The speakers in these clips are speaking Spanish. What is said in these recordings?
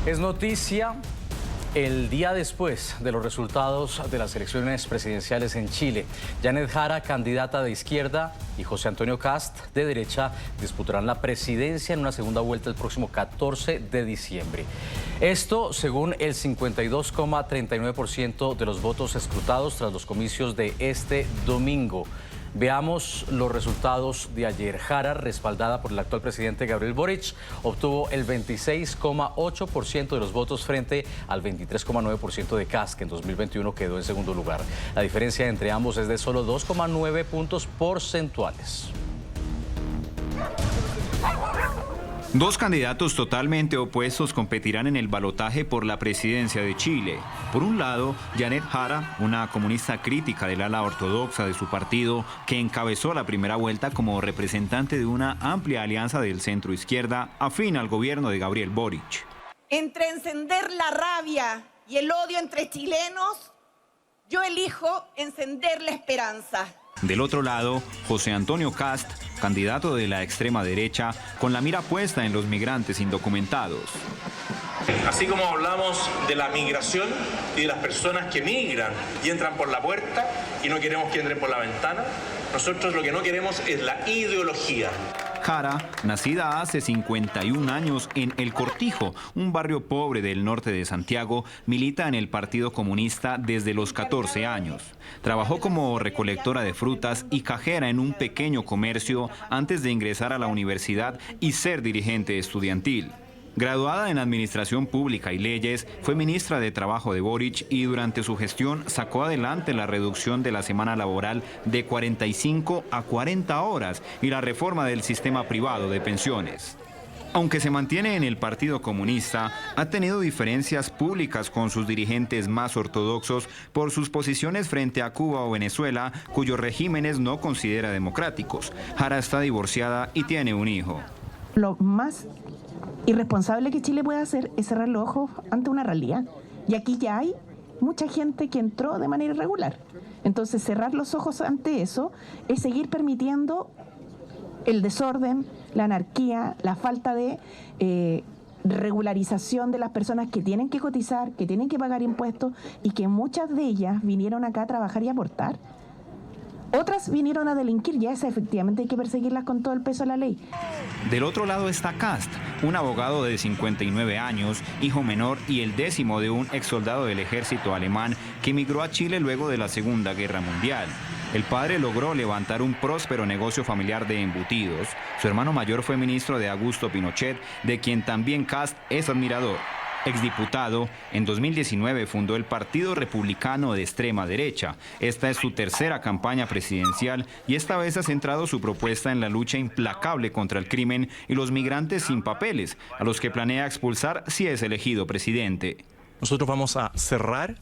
Es noticia el día después de los resultados de las elecciones presidenciales en Chile. Janet Jara, candidata de izquierda, y José Antonio Kast, de derecha, disputarán la presidencia en una segunda vuelta el próximo 14 de diciembre. Esto según el 52,39% de los votos escrutados tras los comicios de este domingo. Veamos los resultados de ayer. Jara, respaldada por el actual presidente Gabriel Boric, obtuvo el 26,8% de los votos frente al 23,9% de Kast, que en 2021 quedó en segundo lugar. La diferencia entre ambos es de solo 2,9 puntos porcentuales. Dos candidatos totalmente opuestos competirán en el balotaje por la presidencia de Chile. Por un lado, Janet Jara, una comunista crítica del ala ortodoxa de su partido, que encabezó la primera vuelta como representante de una amplia alianza del centro-izquierda afín al gobierno de Gabriel Boric. Entre encender la rabia y el odio entre chilenos, yo elijo encender la esperanza. Del otro lado, José Antonio Kast, candidato de la extrema derecha, con la mira puesta en los migrantes indocumentados. Así como hablamos de la migración y de las personas que migran y entran por la puerta y no queremos que entren por la ventana, nosotros lo que no queremos es la ideología. Jara, nacida hace 51 años en El Cortijo, un barrio pobre del norte de Santiago, milita en el Partido Comunista desde los 14 años. Trabajó como recolectora de frutas y cajera en un pequeño comercio antes de ingresar a la universidad y ser dirigente estudiantil. Graduada en Administración Pública y Leyes, fue ministra de Trabajo de Boric y durante su gestión sacó adelante la reducción de la semana laboral de 45 a 40 horas y la reforma del sistema privado de pensiones. Aunque se mantiene en el Partido Comunista, ha tenido diferencias públicas con sus dirigentes más ortodoxos por sus posiciones frente a Cuba o Venezuela, cuyos regímenes no considera democráticos. Jara está divorciada y tiene un hijo. Lo más irresponsable que Chile puede hacer es cerrar los ojos ante una realidad. Y aquí ya hay mucha gente que entró de manera irregular. Entonces, cerrar los ojos ante eso es seguir permitiendo el desorden, la anarquía, la falta de regularización de las personas que tienen que cotizar, que tienen que pagar impuestos y que muchas de ellas vinieron acá a trabajar y aportar. Otras vinieron a delinquir, ya esa efectivamente hay que perseguirlas con todo el peso de la ley. Del otro lado está Kast, un abogado de 59 años, hijo menor y el 10º de un exsoldado del ejército alemán que emigró a Chile luego de la Segunda Guerra Mundial. El padre logró levantar un próspero negocio familiar de embutidos. Su hermano mayor fue ministro de Augusto Pinochet, de quien también Kast es admirador. Exdiputado, en 2019 fundó el Partido Republicano de Extrema Derecha. Esta es su tercera campaña presidencial y esta vez ha centrado su propuesta en la lucha implacable contra el crimen y los migrantes sin papeles, a los que planea expulsar si es elegido presidente. Nosotros vamos a cerrar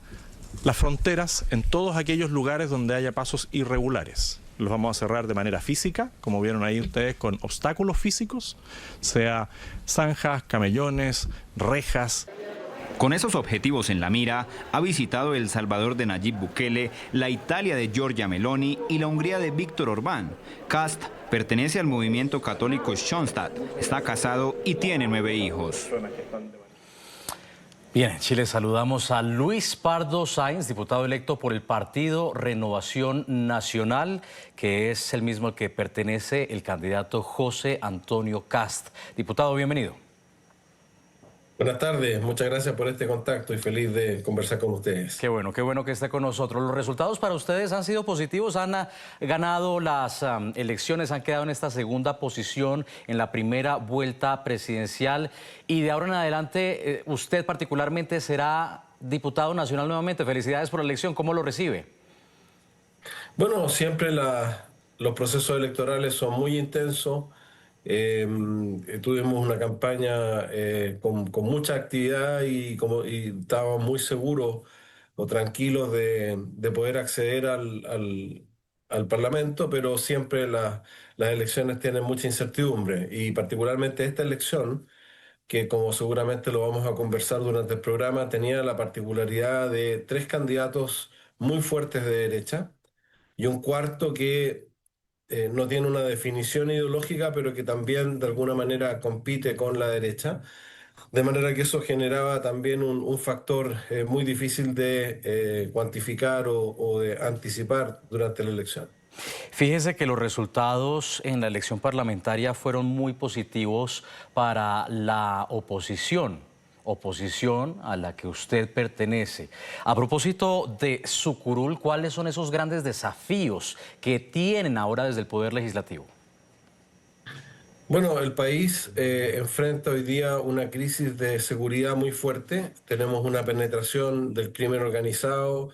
las fronteras en todos aquellos lugares donde haya pasos irregulares. Los vamos a cerrar de manera física, como vieron ahí ustedes, con obstáculos físicos, sea zanjas, camellones, rejas. Con esos objetivos en la mira, ha visitado El Salvador de Nayib Bukele, la Italia de Giorgia Meloni y la Hungría de Víctor Orbán. Kast pertenece al movimiento católico Schoenstatt, está casado y tiene 9 hijos. Bien, en Chile saludamos a Luis Pardo Sáenz, diputado electo por el Partido Renovación Nacional, que es el mismo al que pertenece el candidato José Antonio Kast. Diputado, bienvenido. Buenas tardes, muchas gracias por este contacto y feliz de conversar con ustedes. Qué bueno que esté con nosotros. Los resultados para ustedes han sido positivos, han ganado las elecciones, han quedado en esta segunda posición en la primera vuelta presidencial y de ahora en adelante usted particularmente será diputado nacional nuevamente. Felicidades por la elección, ¿cómo lo recibe? Bueno, siempre los procesos electorales son muy intensos. Tuvimos una campaña con mucha actividad y estábamos muy seguros o tranquilos de poder acceder al Parlamento, pero siempre las elecciones tienen mucha incertidumbre y particularmente esta elección, que como seguramente lo vamos a conversar durante el programa, tenía la particularidad de 3 candidatos muy fuertes de derecha y un cuarto que no tiene una definición ideológica, pero que también de alguna manera compite con la derecha. De manera que eso generaba también un factor muy difícil de cuantificar o de anticipar durante la elección. Fíjese que los resultados en la elección parlamentaria fueron muy positivos para la oposición a la que usted pertenece. A propósito de su curul, ¿cuáles son esos grandes desafíos que tienen ahora desde el Poder Legislativo? Bueno, el país enfrenta hoy día una crisis de seguridad muy fuerte. Tenemos una penetración del crimen organizado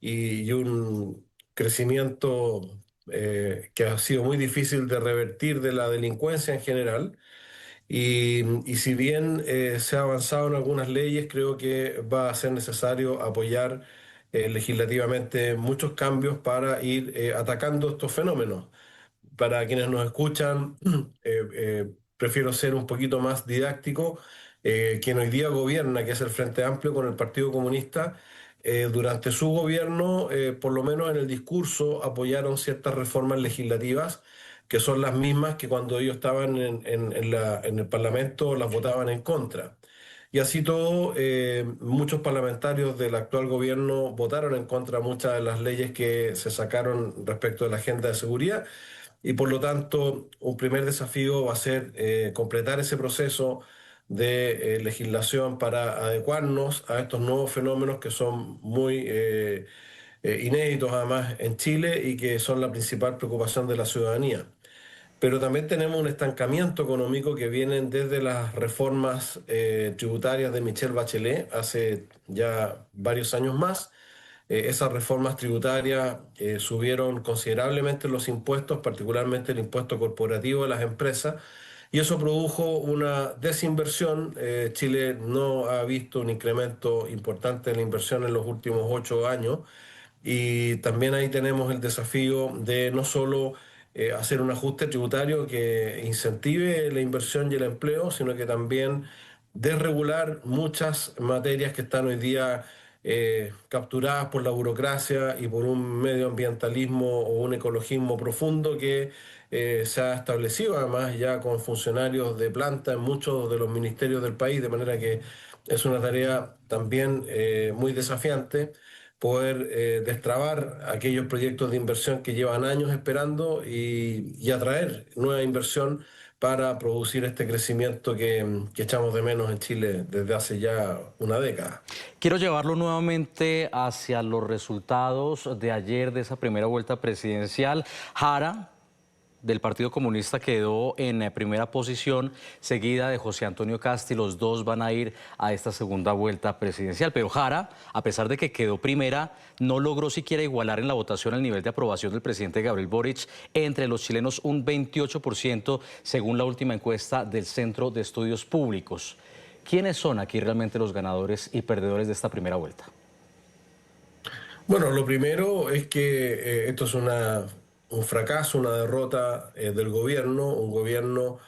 y un crecimiento que ha sido muy difícil de revertir de la delincuencia en general. Y si bien se ha avanzado en algunas leyes, creo que va a ser necesario apoyar legislativamente muchos cambios para ir atacando estos fenómenos. Para quienes nos escuchan, prefiero ser un poquito más didáctico. Quien hoy día gobierna, que es el Frente Amplio con el Partido Comunista, durante su gobierno, por lo menos en el discurso, apoyaron ciertas reformas legislativas que son las mismas que cuando ellos estaban en el Parlamento las votaban en contra. Y así todo, muchos parlamentarios del actual gobierno votaron en contra de muchas de las leyes que se sacaron respecto de la agenda de seguridad. Y por lo tanto, un primer desafío va a ser completar ese proceso de legislación para adecuarnos a estos nuevos fenómenos que son muy inéditos además en Chile y que son la principal preocupación de la ciudadanía. Pero también tenemos un estancamiento económico que viene desde las reformas tributarias de Michelle Bachelet hace ya varios años más. Esas reformas tributarias subieron considerablemente los impuestos, particularmente el impuesto corporativo de las empresas, y eso produjo una desinversión. Chile no ha visto un incremento importante en la inversión en los últimos 8 años, y también ahí tenemos el desafío de no solo hacer un ajuste tributario que incentive la inversión y el empleo, sino que también desregular muchas materias que están hoy día capturadas por la burocracia y por un medioambientalismo o un ecologismo profundo que se ha establecido además ya con funcionarios de planta en muchos de los ministerios del país, de manera que es una tarea también muy desafiante poder destrabar aquellos proyectos de inversión que llevan años esperando y atraer nueva inversión para producir este crecimiento que echamos de menos en Chile desde hace ya una década. Quiero llevarlo nuevamente hacia los resultados de ayer de esa primera vuelta presidencial. Jara, del Partido Comunista, quedó en primera posición, seguida de José Antonio Cast, y los dos van a ir a esta segunda vuelta presidencial. Pero Jara, a pesar de que quedó primera, no logró siquiera igualar en la votación el nivel de aprobación del presidente Gabriel Boric entre los chilenos, un 28%, según la última encuesta del Centro de Estudios Públicos. ¿Quiénes son aquí realmente los ganadores y perdedores de esta primera vuelta? Bueno, lo primero es que esto es un fracaso, una derrota del gobierno, un gobierno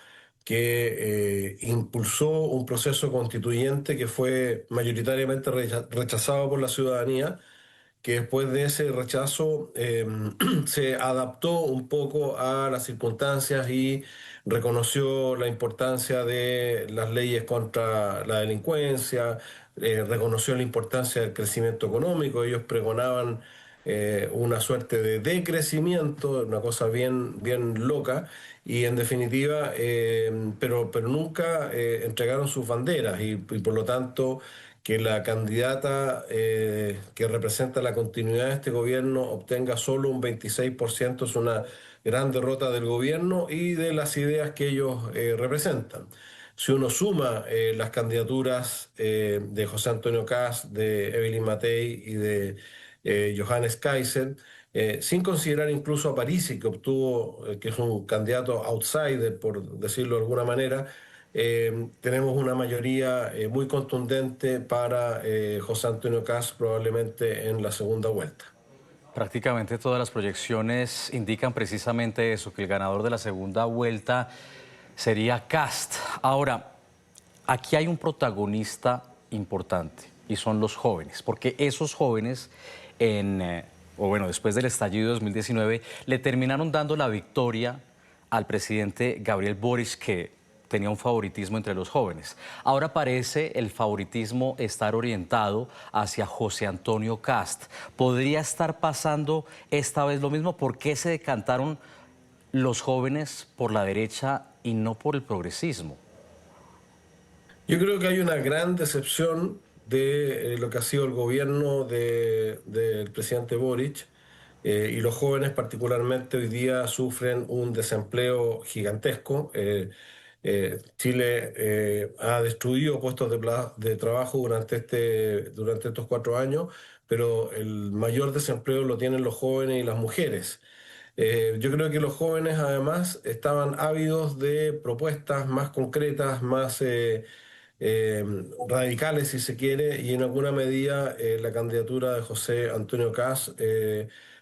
que impulsó un proceso constituyente que fue mayoritariamente rechazado por la ciudadanía, que después de ese rechazo se adaptó un poco a las circunstancias y reconoció la importancia de las leyes contra la delincuencia, reconoció la importancia del crecimiento económico. Ellos pregonaban una suerte de decrecimiento, una cosa bien, bien loca, y en definitiva, pero nunca entregaron sus banderas y por lo tanto que la candidata que representa la continuidad de este gobierno obtenga solo un 26% es una gran derrota del gobierno y de las ideas que ellos representan. Si uno suma las candidaturas de José Antonio Cast, de Evelyn Matei y de Johannes Kaiser, sin considerar incluso a Parisi, que obtuvo, que es un candidato outsider, por decirlo de alguna manera, tenemos una mayoría muy contundente para José Antonio Cast probablemente en la segunda vuelta. Prácticamente todas las proyecciones indican precisamente eso, que el ganador de la segunda vuelta sería Cast. Ahora, aquí hay un protagonista importante y son los jóvenes, porque esos jóvenes después del estallido de 2019 le terminaron dando la victoria al presidente Gabriel Boric, que tenía un favoritismo entre los jóvenes. Ahora parece el favoritismo estar orientado hacia José Antonio Kast. ¿Podría estar pasando esta vez lo mismo? ¿Por qué se decantaron los jóvenes por la derecha y no por el progresismo? Yo creo que hay una gran decepción de lo que ha sido el gobierno del presidente Boric, y los jóvenes particularmente hoy día sufren un desempleo gigantesco. Chile ha destruido puestos de trabajo durante estos 4 años, pero el mayor desempleo lo tienen los jóvenes y las mujeres. Yo creo que los jóvenes además estaban ávidos de propuestas más concretas, más eh, radicales si se quiere, y en alguna medida la candidatura de José Antonio Kast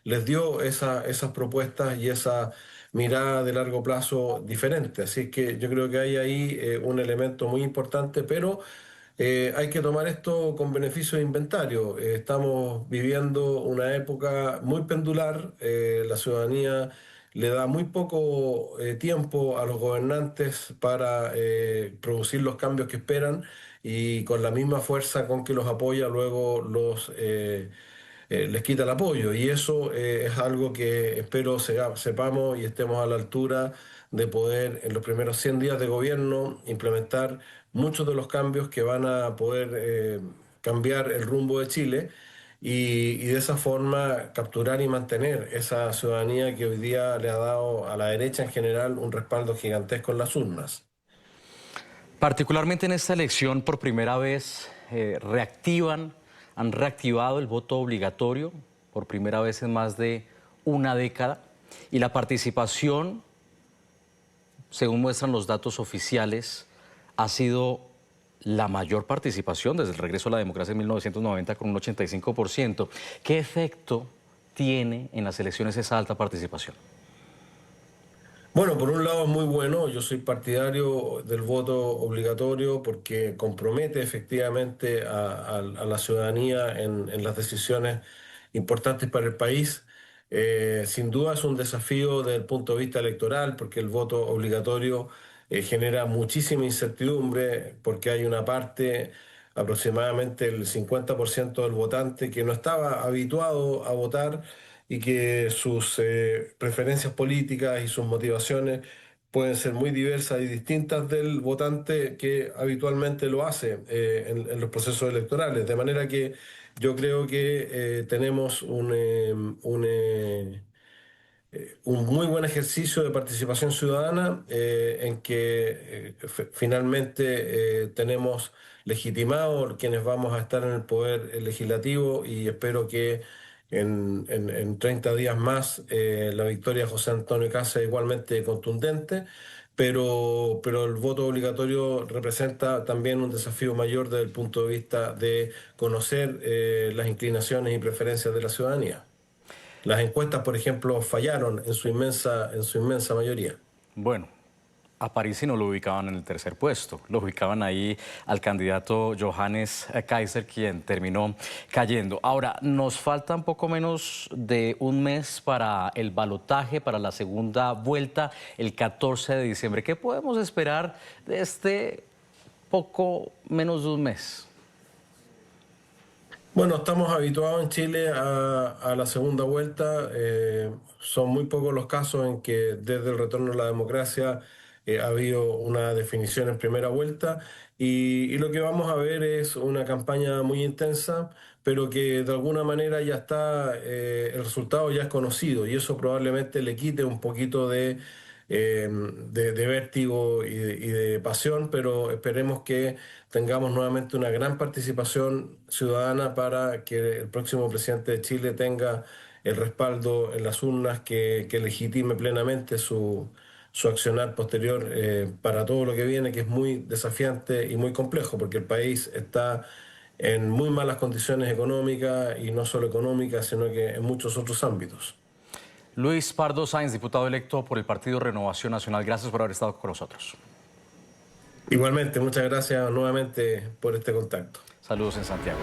les dio esas propuestas y esa mirada de largo plazo diferente. Así que yo creo que hay ahí un elemento muy importante, pero hay que tomar esto con beneficio de inventario. Estamos viviendo una época muy pendular. La ciudadanía le da muy poco tiempo a los gobernantes para producir los cambios que esperan, y con la misma fuerza con que los apoya luego les quita el apoyo. Y eso es algo que espero sepamos y estemos a la altura de poder en los primeros 100 días de gobierno implementar muchos de los cambios que van a poder cambiar el rumbo de Chile, y de esa forma capturar y mantener esa ciudadanía que hoy día le ha dado a la derecha en general un respaldo gigantesco en las urnas. Particularmente en esta elección, por primera vez han reactivado el voto obligatorio, por primera vez en más de una década, y la participación, según muestran los datos oficiales, ha sido la mayor participación desde el regreso a la democracia en 1990, con un 85%. ¿Qué efecto tiene en las elecciones esa alta participación? Bueno, por un lado es muy bueno. Yo soy partidario del voto obligatorio porque compromete efectivamente a la ciudadanía en las decisiones importantes para el país. Sin duda es un desafío desde el punto de vista electoral, porque el voto obligatorio genera muchísima incertidumbre, porque hay una parte, aproximadamente el 50% del votante, que no estaba habituado a votar, y que sus preferencias políticas y sus motivaciones pueden ser muy diversas y distintas del votante que habitualmente lo hace en los procesos electorales. De manera que yo creo que tenemos un muy buen ejercicio de participación ciudadana, en que finalmente tenemos legitimados quienes vamos a estar en el poder legislativo, y espero que en 30 días más la victoria de José Antonio Kast sea igualmente contundente, pero el voto obligatorio representa también un desafío mayor desde el punto de vista de conocer las inclinaciones y preferencias de la ciudadanía. Las encuestas, por ejemplo, fallaron en su inmensa mayoría. Bueno, a Parisi no lo ubicaban en el tercer puesto, lo ubicaban ahí al candidato Johannes Kaiser, quien terminó cayendo. Ahora, nos falta un poco menos de un mes para el balotaje, para la segunda vuelta, el 14 de diciembre. ¿Qué podemos esperar de este poco menos de un mes? Bueno, estamos habituados en Chile a la segunda vuelta. Son muy pocos los casos en que desde el retorno a la democracia ha habido una definición en primera vuelta, y lo que vamos a ver es una campaña muy intensa, pero que de alguna manera ya está, el resultado ya es conocido, y eso probablemente le quite un poquito de vértigo y de pasión, pero esperemos que tengamos nuevamente una gran participación ciudadana para que el próximo presidente de Chile tenga el respaldo en las urnas que legitime plenamente su accionar posterior para todo lo que viene, que es muy desafiante y muy complejo, porque el país está en muy malas condiciones económicas, y no solo económicas, sino que en muchos otros ámbitos. Luis Pardo Sáenz, diputado electo por el Partido Renovación Nacional, gracias por haber estado con nosotros. Igualmente, muchas gracias nuevamente por este contacto. Saludos en Santiago.